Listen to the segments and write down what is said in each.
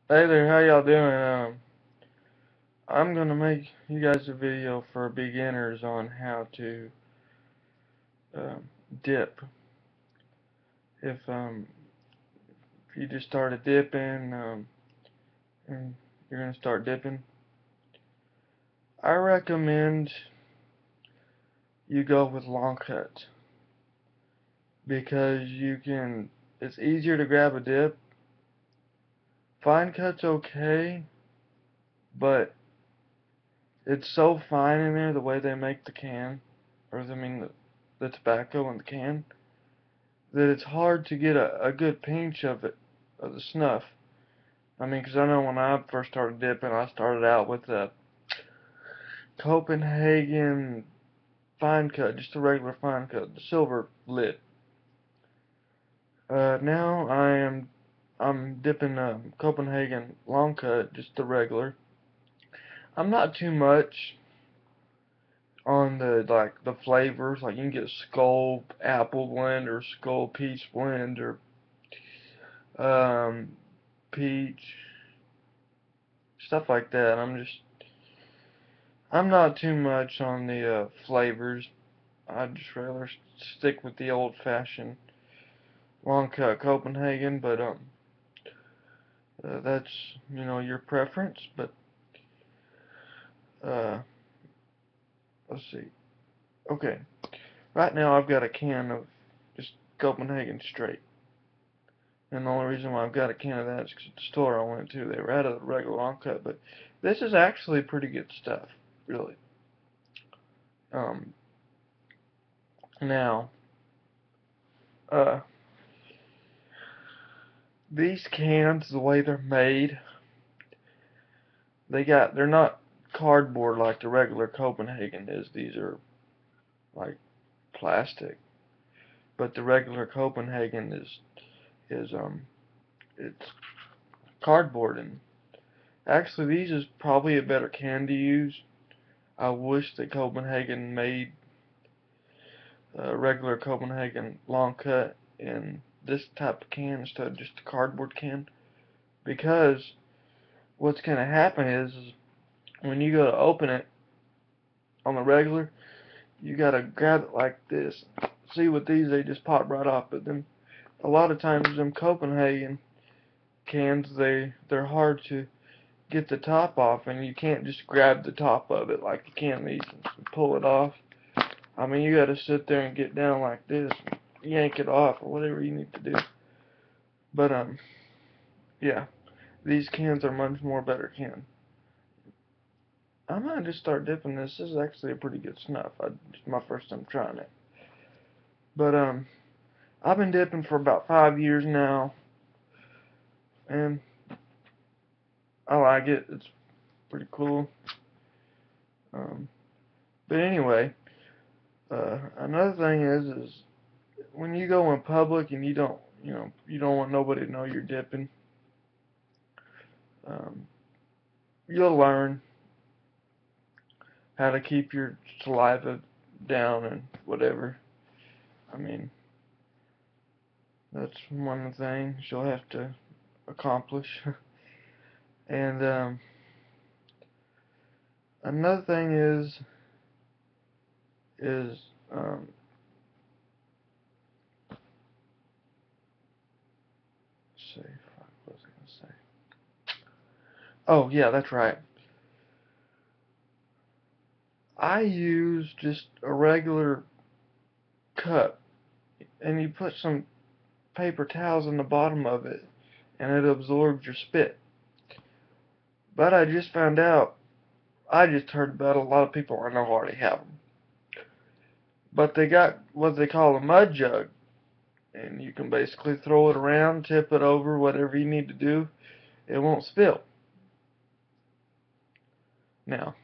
Hey there, how y'all doing? I'm gonna make you guys a video for beginners on how to um, dip. If you just started dipping and you're gonna start dipping, I recommend you go with long cuts because it's easier to grab a dip. Fine cut's okay, but it's so fine in there the way they make the can, or the tobacco in the can, that it's hard to get a good pinch of it, of the snuff. I mean, 'cause I know when I first started dipping, I started out with a Copenhagen fine cut, just a regular fine cut, the silver lid. Now I'm dipping Copenhagen long cut, just the regular. I'm not too much on the flavors. Like you can get Skull apple blend or Skull peach blend or um, peach stuff like that. I'm not too much on the flavors. I'd just rather stick with the old-fashioned long cut Copenhagen, but that's your preference. But uh, let's see. Okay, right now I've got a can of just Copenhagen straight, and the only reason why I've got a can of that is 'cause the store I went to, they were out of the regular long cut. But this is actually pretty good stuff, really. Um, now, uh, these cans, the way they're made, they're not cardboard like the regular Copenhagen is. These are like plastic. But the regular Copenhagen is it's cardboard, and actually these is probably a better can to use. I wish that Copenhagen made regular Copenhagen long cut in this type of can instead of just a cardboard can, because what's going to happen is when you go to open it on the regular, you got to grab it like this. See, with these they just pop right off, but then a lot of times them Copenhagen cans, they're hard to get the top off, and you can't just grab the top of it like you can these and pull it off. I mean, you got to sit there and get down like this, yank it off, or whatever you need to do. But yeah, these cans are much more better can. I might just start dipping this. This is actually a pretty good snuff. It's my first time trying it. But I've been dipping for about 5 years now, and I like it. It's pretty cool. Um, but anyway, another thing is when you go in public and you don't want nobody to know you're dipping, um, you'll learn how to keep your saliva down and whatever. I mean, that's one of the things you'll have to accomplish. And another thing is um, let's see, what was I gonna say? Oh yeah, that's right. I use just a regular cup, and you put some paper towels in the bottom of it, and it absorbs your spit. But I just found out, I just heard about a lot of people I know already have them. But they got what they call a mud jug, and you can basically throw it around, tip it over, whatever you need to do. It won't spill. Now,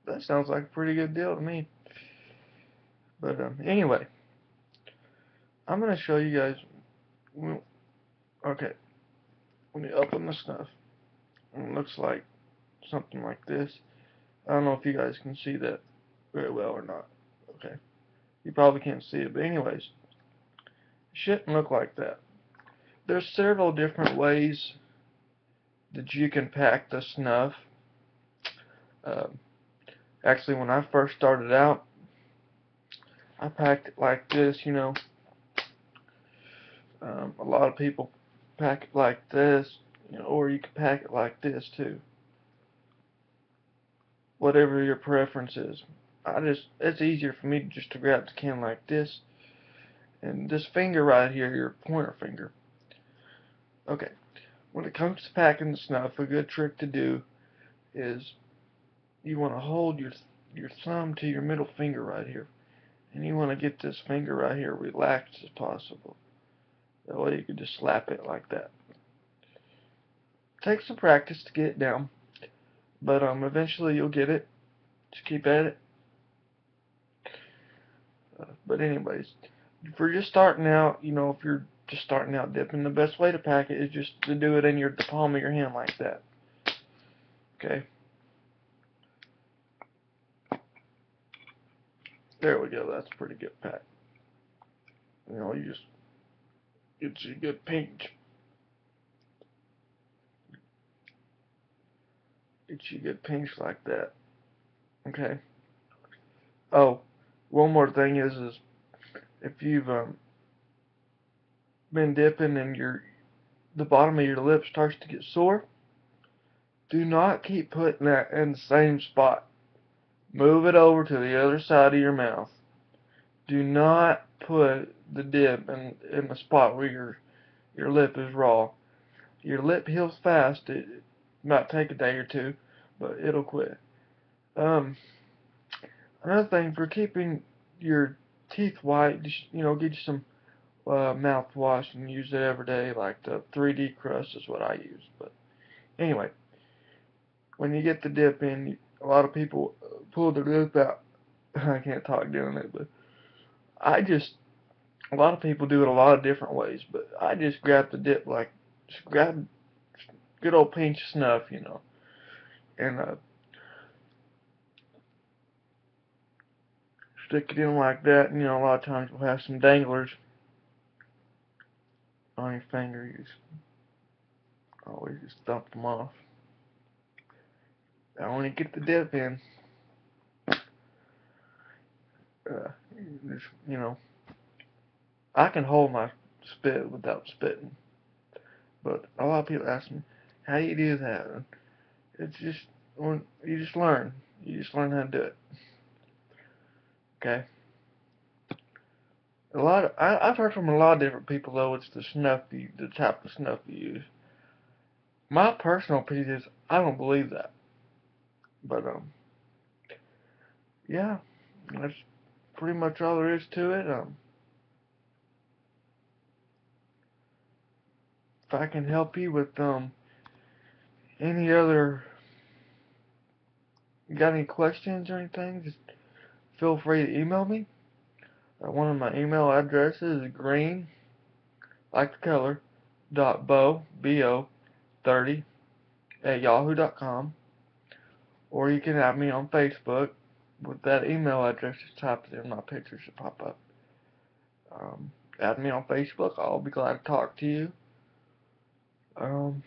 that sounds like a pretty good deal to me. But anyway, I'm going to show you guys. Okay, let me open the stuff. It looks like something like this. I don't know if you guys can see that very well or not. Okay, you probably can't see it, but anyways, it shouldn't look like that. there's several different ways that you can pack the snuff. Uh, Actually, when I first started out, I packed it like this, you know. A lot of people pack it like this, you know, or you can pack it like this too. Whatever your preference is. It's easier for me just to grab the can like this, and this finger right here, your pointer finger. Okay, when it comes to packing the snuff, a good trick to do is you want to hold your thumb to your middle finger right here, and you want to get this finger right here relaxed as possible. That way you can just slap it like that. Take some practice to get it down, but eventually you'll get it. Just keep at it. But anyways, if you're just starting out, you know, if you're just starting out dipping, the best way to pack it is just to do it in the palm of your hand like that. Okay. There we go. That's a pretty good pack. You know, you just get you a good pinch. Get you a good pinch like that. Okay. Oh, one more thing is if you've been dipping and the bottom of your lip starts to get sore, do not keep putting that in the same spot. Move it over to the other side of your mouth. Do not put the dip in the spot where your lip is raw. Your lip heals fast. It might take a day or two, but it'll quit. Um, Another thing for keeping your teeth white, just, you know, get you some mouthwash and use it every day. Like the 3D Crust is what I use. But anyway, when you get the dip in, a lot of people pull their lip out. I can't talk doing it, but a lot of people do it a lot of different ways, but I just grab the dip like, just grab a good old pinch of snuff, you know, and stick it in like that. And, you know, a lot of times you'll have some danglers on your finger. You just always just dump them off. Now when you get the dip in, uh, just, you know, I can hold my spit without spitting, but a lot of people ask me, how do you do that? And it's just, when you just learn. You just learn how to do it. Okay? I've heard from a lot of different people though. It's the type of snuff you use. My personal opinion is I don't believe that, but yeah, that's pretty much all there is to it. If I can help you with any other, got any questions or anything, just feel free to email me. One of my email addresses is green, like the color, bo 30 at yahoo.com, or you can add me on Facebook with that email address. Just type it in, my picture should pop up. Add me on Facebook. I'll be glad to talk to you. Um,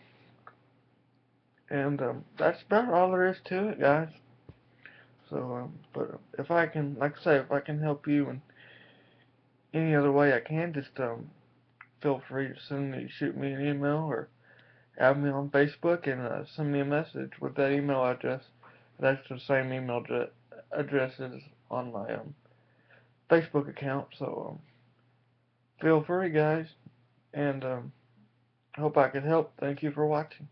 and that's about all there is to it, guys. So, but if I can, like I say, if I can help you in any other way I can, just feel free to shoot me an email or add me on Facebook and send me a message with that email address. That's the same email address as on my Facebook account. So feel free, guys, and hope I could help. Thank you for watching.